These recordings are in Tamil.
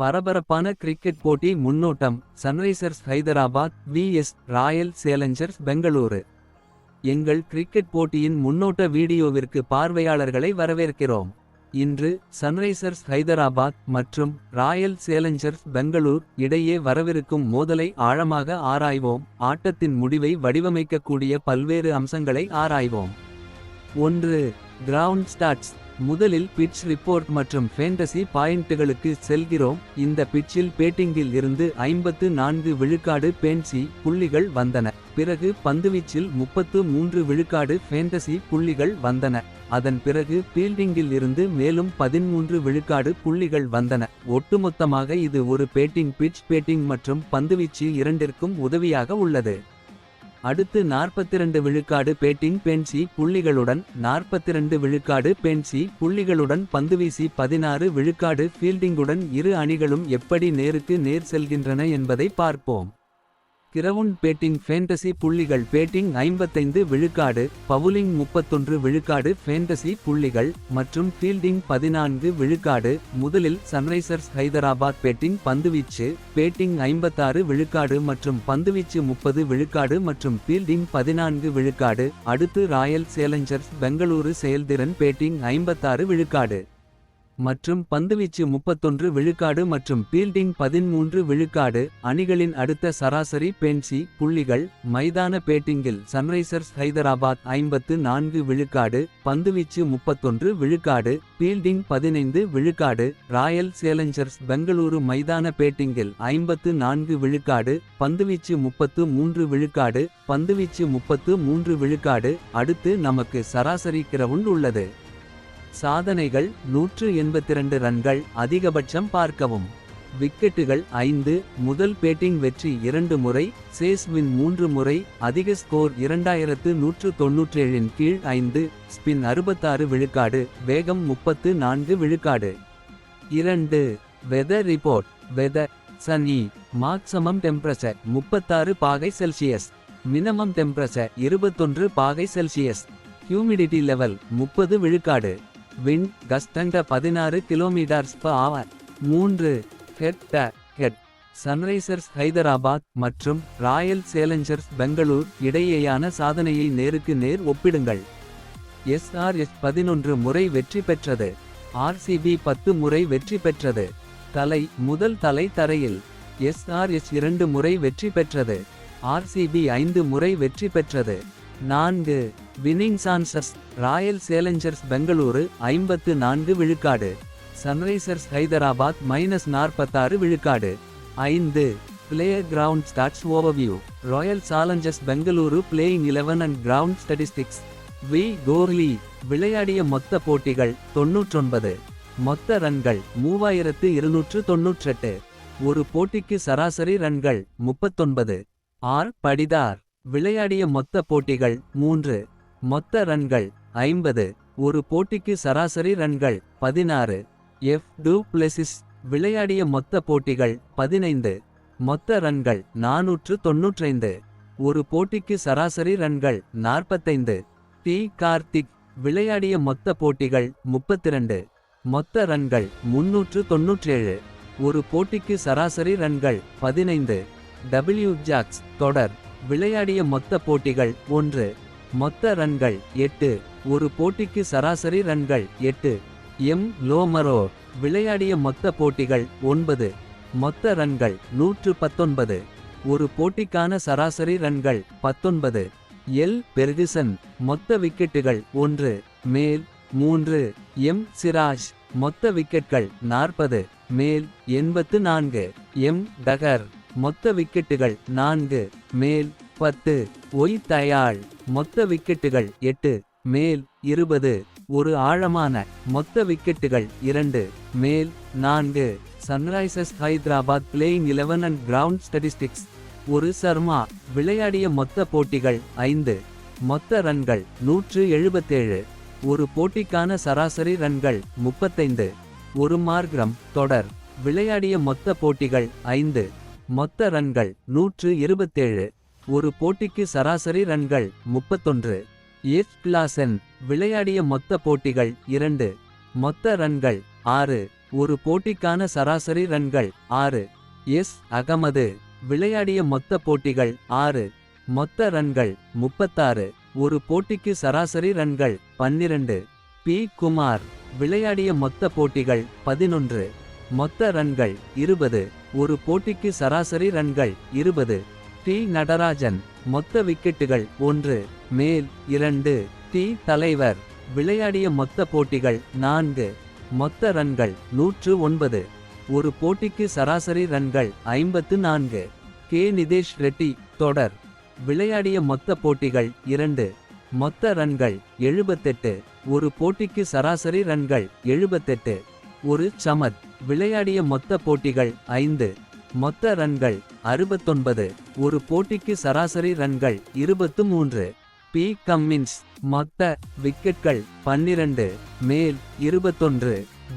பரபரப்பான கிரிக்கெட் போட்டி முன்னோட்டம். Sunrisers Hyderabad vs Royal Challengers Bengaluru. எங்கள் கிரிக்கெட் போட்டியின் முன்னோட்ட வீடியோவிற்கு பார்வையாளர்களை வரவேற்கிறோம். இன்று சன்ரைசர்ஸ் ஹைதராபாத் மற்றும் ராயல் சேலஞ்சர்ஸ் பெங்களூர் இடையே வரவிருக்கும் மோதலை ஆழமாக ஆராய்வோம். ஆட்டத்தின் முடிவை வடிவமைக்கக்கூடிய பல்வேறு அம்சங்களை ஆராய்வோம். 1. Ground stats. முதலில் பிட்ச் ரிப்போர்ட் மற்றும் ஃபேண்டசி பாயிண்டுகளுக்கு செல்கிறோம். இந்த பிட்சில் பேட்டிங்கில் இருந்து 54 விழுக்காடு பேன்சி புள்ளிகள் வந்தன. பிறகு பந்துவீச்சில் 33 விழுக்காடு ஃபேண்டசி புள்ளிகள் வந்தன. அதன் பிறகு ஃபீல்டிங்கில் இருந்து மேலும் 13 விழுக்காடு புள்ளிகள் வந்தன. ஒட்டுமொத்தமாக இது ஒரு பேட்டிங் பிட்ச். பேட்டிங் மற்றும் பந்துவீச்சு இரண்டிற்கும் உதவியாக உள்ளது. அடுத்து 42 விழுக்காடு பேட்டிங் பேன்சி புள்ளிகளுடன் 42 விழுக்காடு பேன்சி புள்ளிகளுடன் பந்துவீசி 16 விழுக்காடு ஃபீல்டிங்குடன் இரு அணிகளும் எப்படி நேருக்கு நேர் செல்கின்றன என்பதை பார்ப்போம். கிரவுண்ட் பேட்டிங் ஃபேண்டசி புள்ளிகள். பேட்டிங் 55 விழுக்காடு, பவுலிங் 31 விழுக்காடு ஃபேண்டசி புள்ளிகள் மற்றும் ஃபீல்டிங் 14 விழுக்காடு. முதலில் சன்ரைசர்ஸ் ஹைதராபாத் பேட்டிங். பந்துவீச்சு பேட்டிங் 56 விழுக்காடு மற்றும் பந்துவீச்சு 30 விழுக்காடு மற்றும் ஃபீல்டிங் 14 விழுக்காடு. அடுத்து ராயல் சேலஞ்சர்ஸ் பெங்களூரு. செயல்திறன் பேட்டிங் 56 விழுக்காடு மற்றும் பந்துவீச்சு 31 விழுக்காடு மற்றும் ஃபீல்டிங் 13 விழுக்காடு. அணிகளின் அடுத்த சராசரி பேன்சி புள்ளிகள். மைதான பேட்டிங்கில் சன்ரைசர்ஸ் ஹைதராபாத் 54 விழுக்காடு, பந்துவீச்சு 31 விழுக்காடு, ஃபீல்டிங் 15 விழுக்காடு. ராயல் சேலஞ்சர்ஸ் பெங்களூரு மைதான பேட்டிங்கில் 54 விழுக்காடு, பந்துவீச்சு 33 விழுக்காடு, பந்துவீச்சு 33 விழுக்காடு. அடுத்து நமக்கு சராசரி கிரவுண்ட் உள்ளது. சாதனைகள் 182 ரன்கள் அதிகபட்சம் பார்க்கவும். விக்கெட்டுகள் 5. முதல் பேட்டிங் வெற்றி 2 முறை, சேஸ் வின் 3 முறை. அதிக ஸ்கோர் 2197 இன் கீழ் 5. ஸ்பின் 66 விழுக்காடு, வேகம் 34 விழுக்காடு. 2. Weather report. வெதர் சனி. மாக்ஸிமம் டெம்பரேச்சர் 36 பாகை செல்சியஸ். மினிமம் டெம்பரேச்சர் 21 பாகை செல்சியஸ். ஹியூமிடிட்டி லெவல் 30 விழுக்காடு. Wind gust 16 km/h. 3. Head to head. Sunrisers Hyderabad மற்றும் ராயல் சேலஞ்சர்ஸ் பெங்களூர் இடையேயான சாதனையை நேருக்கு நேர் ஒப்பிடுங்கள். SRH 11 முறை வெற்றி பெற்றது. RCB 10 முறை வெற்றி பெற்றது. முதல் தலை தரையில். SRH 2 முறை வெற்றி பெற்றது. RCB 5 முறை வெற்றி பெற்றது. 4. Winning chances. Royal Challengers Bengaluru 54 விழுக்காடு, சன்ரைசர்ஸ் ஹைதராபாத் -46 விழுக்காடு. 5. Player ground stats overview. Royal Challengers Bengaluru playing 11 and ground statistics. V Kohli. விளையாடிய மொத்த போட்டிகள் 99. மொத்த ரன்கள் 3298. ஒரு போட்டிக்கு சராசரி ரன்கள் 39. ஆர் படிதார். விளையாடிய மொத்த போட்டிகள் 3. மொத்த ரன்கள் 50. ஒரு போட்டிக்கு சராசரி ரன்கள் 16. F to Plessis. விளையாடிய மொத்த போட்டிகள் 15. மொத்த ரன்கள் 495. ஒரு போட்டிக்கு சராசரி ரன்கள் 45. டி கார்த்திக். விளையாடிய மொத்த போட்டிகள் 32. மொத்த ரன்கள் 397. ஒரு போட்டிக்கு சராசரி ரன்கள் 15. W Jacks. தொடர். விளையாடிய மொத்த போட்டிகள் 1. மொத்த ரன்கள் 8. ஒரு போட்டிக்கு சராசரி ரன்கள் 8. எம் லோமரோ. விளையாடிய மொத்த போட்டிகள் 9. மொத்த ரன்கள் 119. ஒரு போட்டிக்கான சராசரி ரன்கள் 19. L Ferguson. மொத்த விக்கெட்டுகள் 1. மேல் 3. எம் சிராஜ். மொத்த விக்கெட்கள் 40. மேல் 84. எம் டகர். மொத்த விக்கெட்டுகள் 4. மேல் 10. ஒய் தயாள். மொத்த விக்கெட்டுகள் 8. மேல் 20. ஒரு ஆழமான. மொத்த விக்கெட்டுகள் 2. மேல் 4. Sunrisers Hyderabad playing 11 and ground statistics. ஒரு சர்மா. விளையாடிய மொத்த போட்டிகள் 5. மொத்த ரன்கள் 177. ஒரு போட்டிக்கான சராசரி ரன்கள் 35. ஒரு மார்க்ரம். தொடர். விளையாடிய மொத்த போட்டிகள் 5. மொத்த ரன்கள் 127. ஒரு போட்டிக்கு சராசரி ரன்கள் 31. கிளாசன். விளையாடிய மொத்த போட்டிகள் 2. மொத்த ரன்கள் 6. ஒரு போட்டிக்கான சராசரி ரன்கள் 6. எஸ். அகமது. விளையாடிய மொத்த போட்டிகள் 6. மொத்த ரன்கள் 36. ஒரு போட்டிக்கு சராசரி ரன்கள் 12. பி. குமார். விளையாடிய மொத்த போட்டிகள் 11. மொத்த ரன்கள் 20. ஒரு போட்டிக்கு சராசரி ரன்கள் 20. டி. நடராஜன். மொத்த விக்கெட்டுகள் 1. மேல் 2. டி. தலைவர். விளையாடிய மொத்த போட்டிகள் 4. மொத்த ரன்கள் 109. ஒரு போட்டிக்கு சராசரி ரன்கள் 54. கே. நிதேஷ் ரெட்டி. தொடர். விளையாடிய மொத்த போட்டிகள் 2. மொத்த ரன்கள் 78. ஒரு போட்டிக்கு சராசரி ரன்கள் 78. ஒரு சமத். விளையாடிய மொத்த போட்டிகள் 5. மொத்த ரன்கள் 69. ஒரு போட்டிக்கு சராசரி ரன்கள் 23. பி. கம்மின்ஸ். மொத்த விக்கெட்கள் 12. மேல் 21.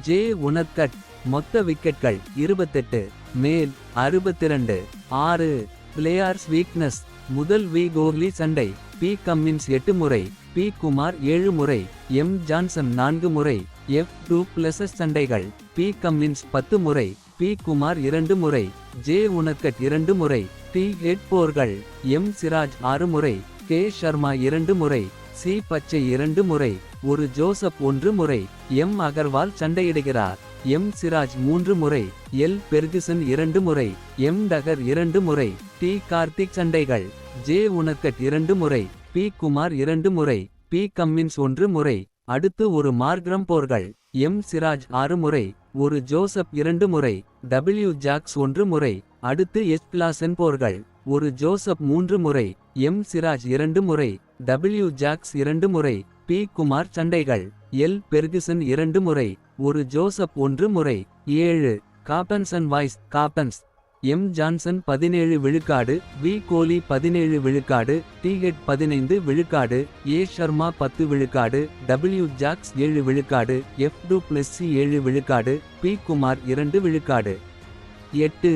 ஜே. உனத்கட். மொத்த விக்கெட்கள் 28. மேல் 62. 6. Players weakness. முதல் வி. கோஹ்லி சண்டை. பி. கம்மின்ஸ் 8 முறை. பி. குமார் 7 முறை. எம். ஜான்சன் 4 முறை. எஃப். டு பிளஸஸ் சண்டைகள். பி. கம்மின்ஸ் 10 முறை. பி. குமார் 2 முறை. ஜே. உனத்கட் 2 முறை. டி. ஹெட் போர்கள். எம். சிராஜ் 6 முறை. கே. ஷர்மா 2 முறை. சி. பச்சை 2 முறை. ஒரு ஜோசப் 1 முறை. எம். அகர்வால் சண்டையிடுகிறார். எம். சிராஜ் 3 முறை. எல். பெர்குசன் 2 முறை. எம். டகர் 2 முறை. டி. கார்த்திக் சண்டைகள். ஜே. உனத்கட் 2 முறை. பி. குமார் 2 முறை. பி. கம்மின்ஸ் 1 முறை. அடுத்து ஒரு மார்க்ரம் போர்கள். எம். சிராஜ் 6 முறை. ஒரு ஜோசப் 2 முறை. டபிள்யூ. ஜாக்ஸ் 1 முறை. அடுத்து எஸ். கிளாசன் போர்கள். ஒரு ஜோசப் 3 முறை. எம். சிராஜ் 2 முறை. டபிள்யூ. ஜாக்ஸ் 2 முறை. பி. குமார் சண்டைகள். எல். பெர்குசன் 2 முறை. ஒரு ஜோசப் 1 முறை. 7. காப்பன்ஸ் அண்ட் வாய்ஸ். காப்பன்ஸ். எம். ஜான்சன் 17 விழுக்காடு. வி. கோலி 17 விழுக்காடு. டி. ஹெட் 15 விழுக்காடு. ஏ. ஷர்மா 10 விழுக்காடு. டபிள்யூ. ஜாக்ஸ் 7 விழுக்காடு. எஃப். டு பிளஸ்ஸி 7 விழுக்காடு. பி. குமார் 2 விழுக்காடு. 8.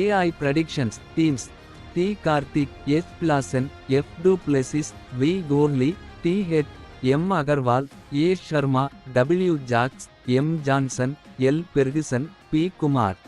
AI predictions. Teams. D. Karthik. S. Klaasen. F. Du Plessis. V. Kohli. T. Head. M. Agarwal. A. Sharma. W. Jacks. M. Johnson. L. Ferguson. B. Kumar.